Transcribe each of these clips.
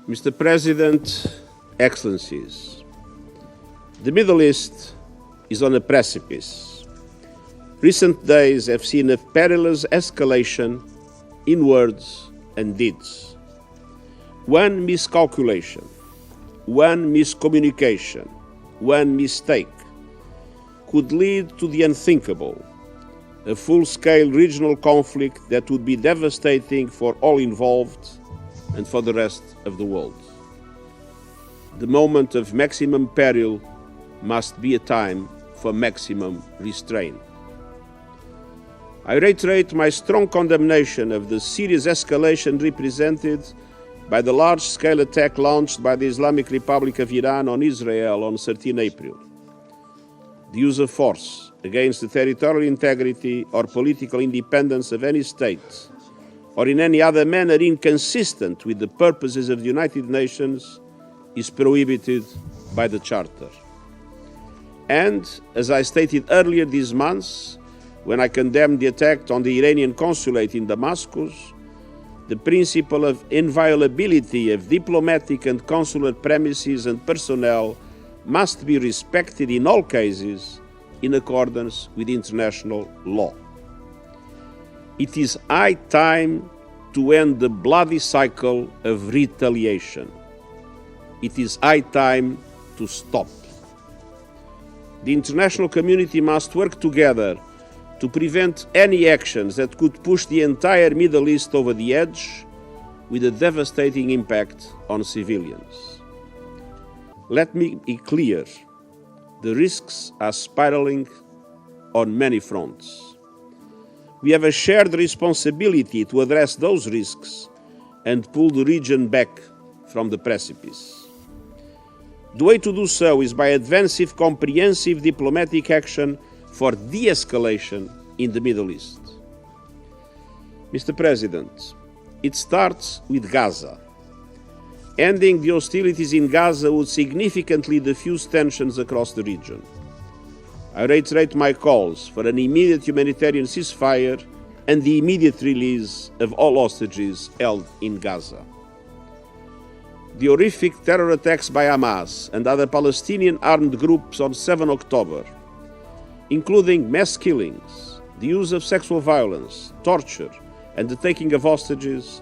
Mr. President, Excellencies, the Middle East is on a precipice. Recent days have seen a perilous escalation in words and deeds. One miscalculation, one miscommunication, one mistake could lead to the unthinkable, a full-scale regional conflict that would be devastating for all involved and for the rest of the world. The moment of maximum peril must be a time for maximum restraint. I reiterate my strong condemnation of the serious escalation represented by the large-scale attack launched by the Islamic Republic of Iran on Israel on 13 April. The use of force against the territorial integrity or political independence of any state, or in any other manner inconsistent with the purposes of the United Nations, is prohibited by the Charter. And, as I stated earlier this month, when I condemned the attack on the Iranian consulate in Damascus, the principle of inviolability of diplomatic and consular premises and personnel must be respected in all cases in accordance with international law. It is high time to end the bloody cycle of retaliation. It is high time to stop. The international community must work together to prevent any actions that could push the entire Middle East over the edge with a devastating impact on civilians. Let me be clear, the risks are spiraling on many fronts. We have a shared responsibility to address those risks and pull the region back from the precipice. The way to do so is by advancing comprehensive diplomatic action for de-escalation in the Middle East. Mr. President, it starts with Gaza. Ending the hostilities in Gaza would significantly diffuse tensions across the region. I reiterate my calls for an immediate humanitarian ceasefire and the immediate release of all hostages held in Gaza. The horrific terror attacks by Hamas and other Palestinian armed groups on 7 October, including mass killings, the use of sexual violence, torture, and the taking of hostages,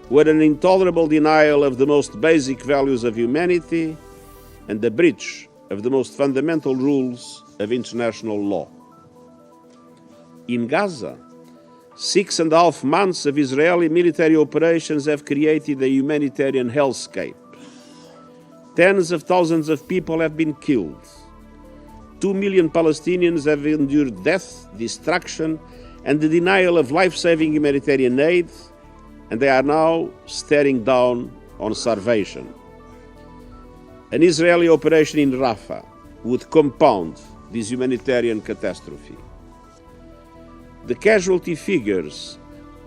were an intolerable denial of the most basic values of humanity and a breach of the most fundamental rules of international law. In Gaza, 6.5 months of Israeli military operations have created a humanitarian hellscape. Tens of thousands of people have been killed. 2 million Palestinians have endured death, destruction, and the denial of life-saving humanitarian aid, and they are now staring down on starvation. An Israeli operation in Rafah would compound this humanitarian catastrophe. The casualty figures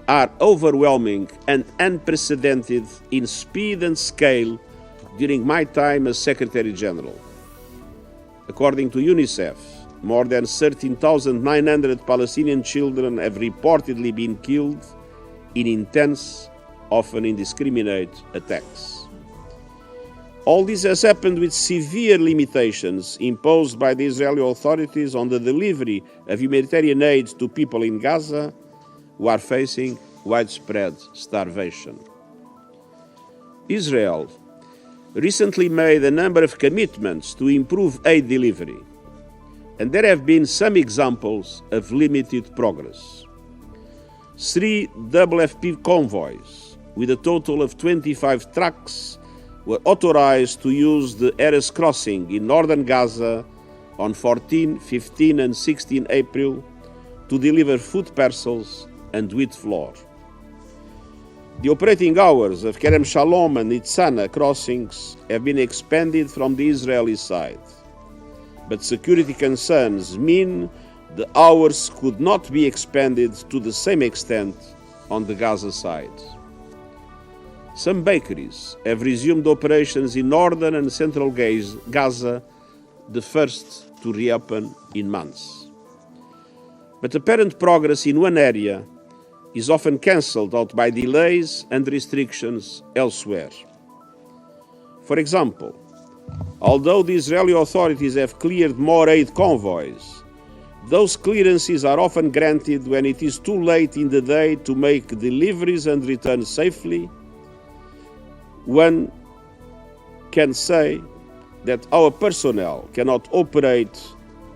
are overwhelming and unprecedented in speed and scale during my time as Secretary-General. According to UNICEF, more than 13,900 Palestinian children have reportedly been killed in intense, often indiscriminate attacks. All this has happened with severe limitations imposed by the Israeli authorities on the delivery of humanitarian aid to people in Gaza who are facing widespread starvation. Israel recently made a number of commitments to improve aid delivery, and there have been some examples of limited progress. 3 WFP convoys with a total of 25 trucks were authorized to use the Erez crossing in northern Gaza on 14, 15 and 16 April to deliver food parcels and wheat flour. The operating hours of Kerem Shalom and Nitzana crossings have been expanded from the Israeli side, but security concerns mean the hours could not be expanded to the same extent on the Gaza side. Some bakeries have resumed operations in northern and central Gaza, the first to reopen in months. But apparent progress in one area is often cancelled out by delays and restrictions elsewhere. For example, although the Israeli authorities have cleared more aid convoys, those clearances are often granted when it is too late in the day to make deliveries and return safely. One can say that our personnel cannot operate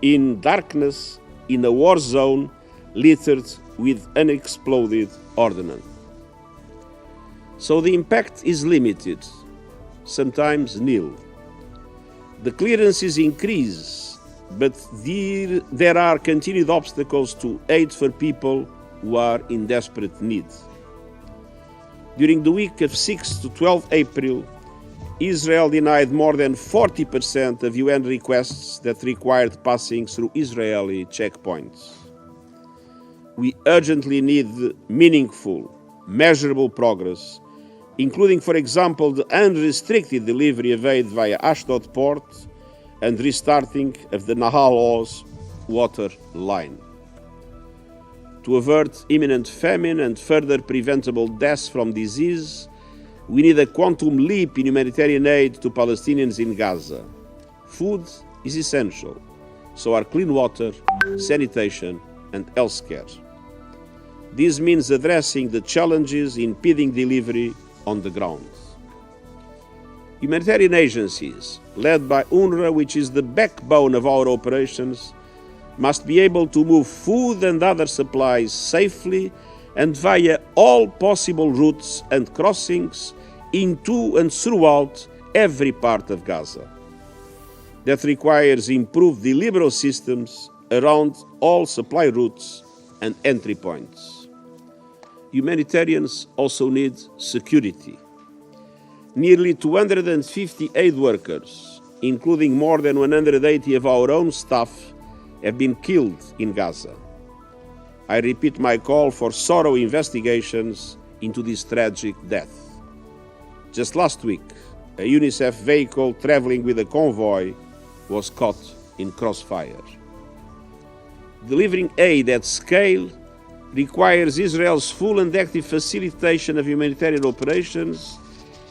in darkness in a war zone littered with unexploded ordnance. So the impact is limited, sometimes nil. The clearances increase, but there are continued obstacles to aid for people who are in desperate need. During the week of 6 to 12 April, Israel denied more than 40% of UN requests that required passing through Israeli checkpoints. We urgently need meaningful, measurable progress, including, for example, the unrestricted delivery of aid via Ashdod port and restarting of the Nahal Oz water line. To avert imminent famine and further preventable deaths from disease, we need a quantum leap in humanitarian aid to Palestinians in Gaza. Food is essential, so are clean water, sanitation, and healthcare. This means addressing the challenges impeding delivery on the ground. Humanitarian agencies, led by UNRWA, which is the backbone of our operations, must be able to move food and other supplies safely and via all possible routes and crossings into and throughout every part of Gaza. That requires improved delivery systems around all supply routes and entry points. Humanitarians also need security. Nearly 250 aid workers, including more than 180 of our own staff, have been killed in Gaza. I repeat my call for thorough investigations into this tragic death. Just last week, a UNICEF vehicle traveling with a convoy was caught in crossfire. Delivering aid at scale requires Israel's full and active facilitation of humanitarian operations,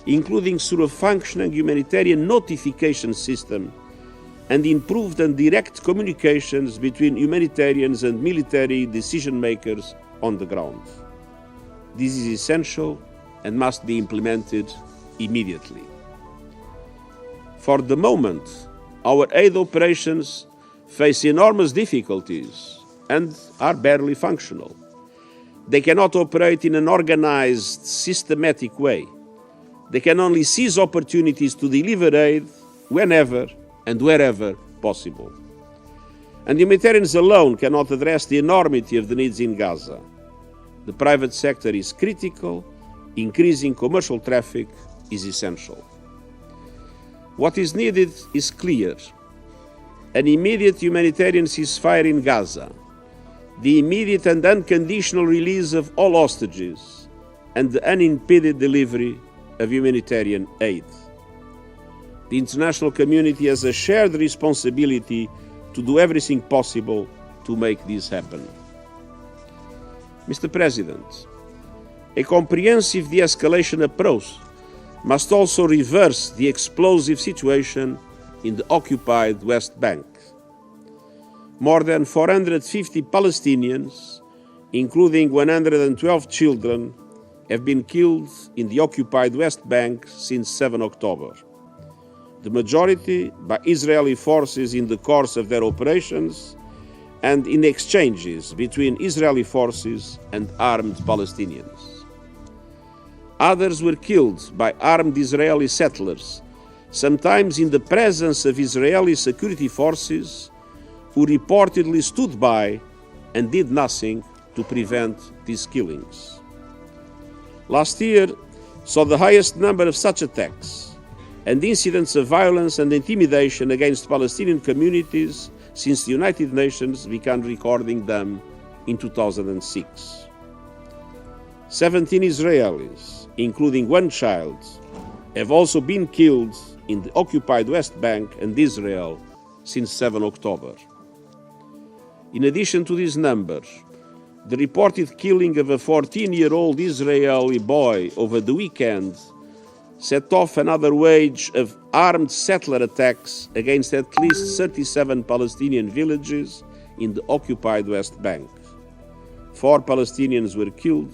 including through a functioning humanitarian notification system and improved and direct communications between humanitarians and military decision-makers on the ground. This is essential and must be implemented immediately. For the moment, our aid operations face enormous difficulties and are barely functional. They cannot operate in an organized, systematic way. They can only seize opportunities to deliver aid whenever and wherever possible. And humanitarians alone cannot address the enormity of the needs in Gaza. The private sector is critical. Increasing commercial traffic is essential. What is needed is clear: an immediate humanitarian ceasefire in Gaza, the immediate and unconditional release of all hostages, and the unimpeded delivery of humanitarian aid. The international community has a shared responsibility to do everything possible to make this happen. Mr. President, a comprehensive de-escalation approach must also reverse the explosive situation in the occupied West Bank. More than 450 Palestinians, including 112 children, have been killed in the occupied West Bank since 7 October. The majority by Israeli forces in the course of their operations and in exchanges between Israeli forces and armed Palestinians. Others were killed by armed Israeli settlers, sometimes in the presence of Israeli security forces who reportedly stood by and did nothing to prevent these killings. Last year saw the highest number of such attacks and incidents of violence and intimidation against Palestinian communities since the United Nations began recording them in 2006. 17 Israelis, including one child, have also been killed in the occupied West Bank and Israel since 7 October. In addition to this number, the reported killing of a 14-year-old Israeli boy over the weekend set off another wave of armed settler attacks against at least 37 Palestinian villages in the occupied West Bank. 4 Palestinians were killed,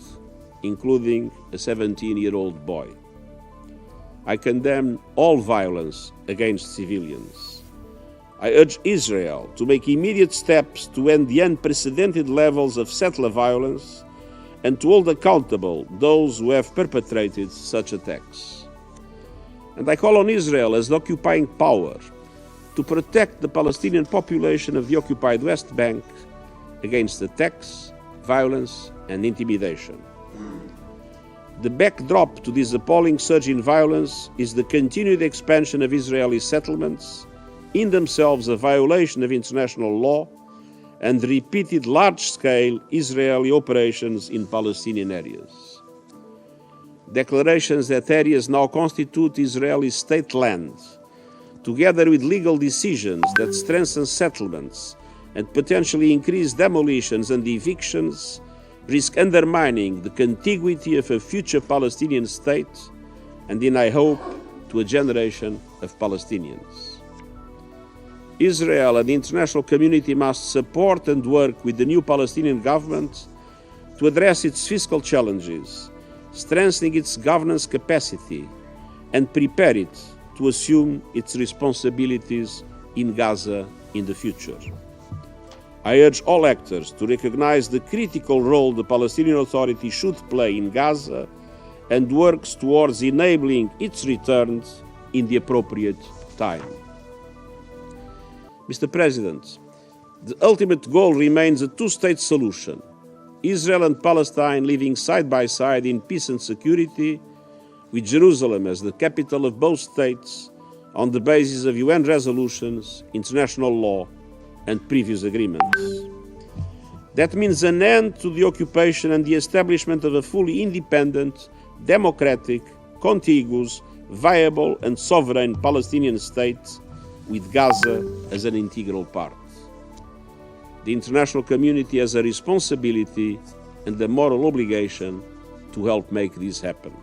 including a 17-year-old boy. I condemn all violence against civilians. I urge Israel to make immediate steps to end the unprecedented levels of settler violence and to hold accountable those who have perpetrated such attacks. And I call on Israel as the occupying power to protect the Palestinian population of the occupied West Bank against attacks, violence, and intimidation. The backdrop to this appalling surge in violence is the continued expansion of Israeli settlements, in themselves a violation of international law, and repeated large-scale Israeli operations in Palestinian areas. Declarations that areas now constitute Israeli state land, together with legal decisions that strengthen settlements and potentially increase demolitions and evictions, risk undermining the contiguity of a future Palestinian state and, in I hope, to a generation of Palestinians. Israel and the international community must support and work with the new Palestinian government to address its fiscal challenges, strengthening its governance capacity, and prepare it to assume its responsibilities in Gaza in the future. I urge all actors to recognize the critical role the Palestinian Authority should play in Gaza and works towards enabling its return in the appropriate time. Mr. President, the ultimate goal remains a two-state solution, Israel and Palestine living side by side in peace and security, with Jerusalem as the capital of both states on the basis of UN resolutions, international law, and previous agreements. That means an end to the occupation and the establishment of a fully independent, democratic, contiguous, viable, and sovereign Palestinian state with Gaza as an integral part. The international community has a responsibility and a moral obligation to help make this happen.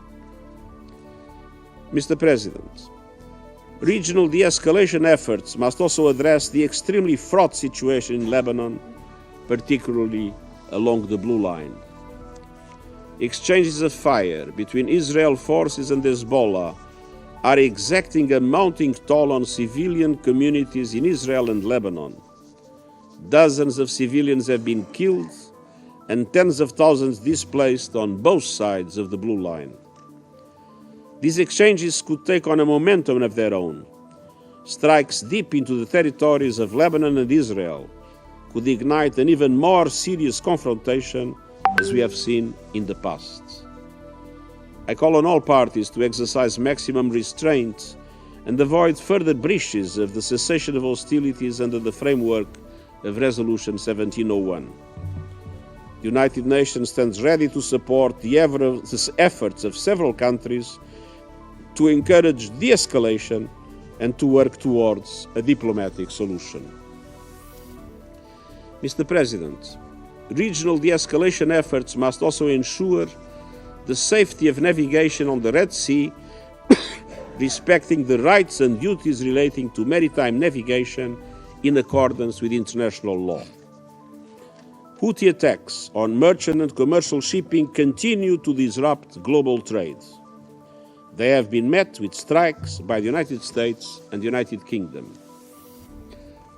Mr. President, regional de-escalation efforts must also address the extremely fraught situation in Lebanon, particularly along the Blue Line. Exchanges of fire between Israel forces and Hezbollah are exacting a mounting toll on civilian communities in Israel and Lebanon. Dozens of civilians have been killed and tens of thousands displaced on both sides of the Blue Line. These exchanges could take on a momentum of their own. Strikes deep into the territories of Lebanon and Israel could ignite an even more serious confrontation, as we have seen in the past. I call on all parties to exercise maximum restraint and avoid further breaches of the cessation of hostilities under the framework of Resolution 1701. The United Nations stands ready to support the efforts of several countries to encourage de-escalation and to work towards a diplomatic solution. Mr. President, regional de-escalation efforts must also ensure the safety of navigation on the Red Sea, respecting the rights and duties relating to maritime navigation in accordance with international law. Houthi attacks on merchant and commercial shipping continue to disrupt global trade. They have been met with strikes by the United States and the United Kingdom.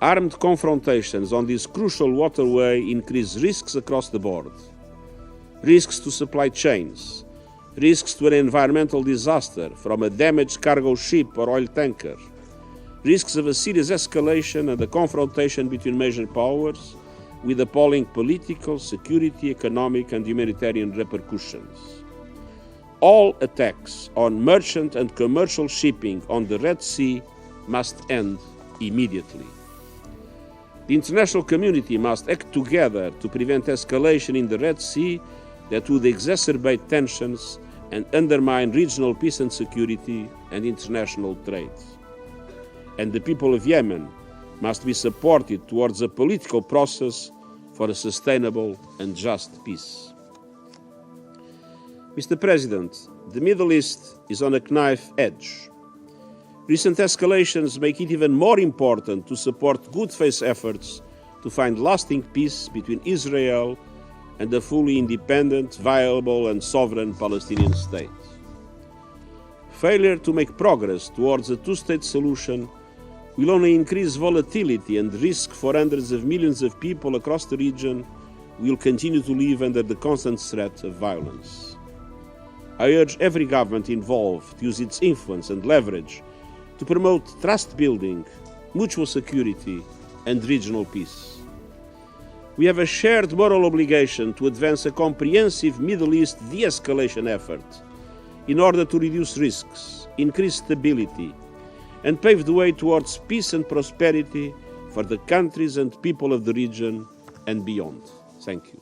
Armed confrontations on this crucial waterway increase risks across the board. Risks to supply chains, risks to an environmental disaster from a damaged cargo ship or oil tanker, risks of a serious escalation and a confrontation between major powers with appalling political, security, economic, and humanitarian repercussions. All attacks on merchant and commercial shipping on the Red Sea must end immediately. The international community must act together to prevent escalation in the Red Sea that would exacerbate tensions and undermine regional peace and security and international trade. And the people of Yemen must be supported towards a political process for a sustainable and just peace. Mr. President, the Middle East is on a knife edge. Recent escalations make it even more important to support good faith efforts to find lasting peace between Israel and a fully independent, viable and sovereign Palestinian state. Failure to make progress towards a two-state solution will only increase volatility and risk for hundreds of millions of people across the region who will continue to live under the constant threat of violence. I urge every government involved to use its influence and leverage to promote trust-building, mutual security and regional peace. We have a shared moral obligation to advance a comprehensive Middle East de-escalation effort in order to reduce risks, increase stability, and pave the way towards peace and prosperity for the countries and people of the region and beyond. Thank you.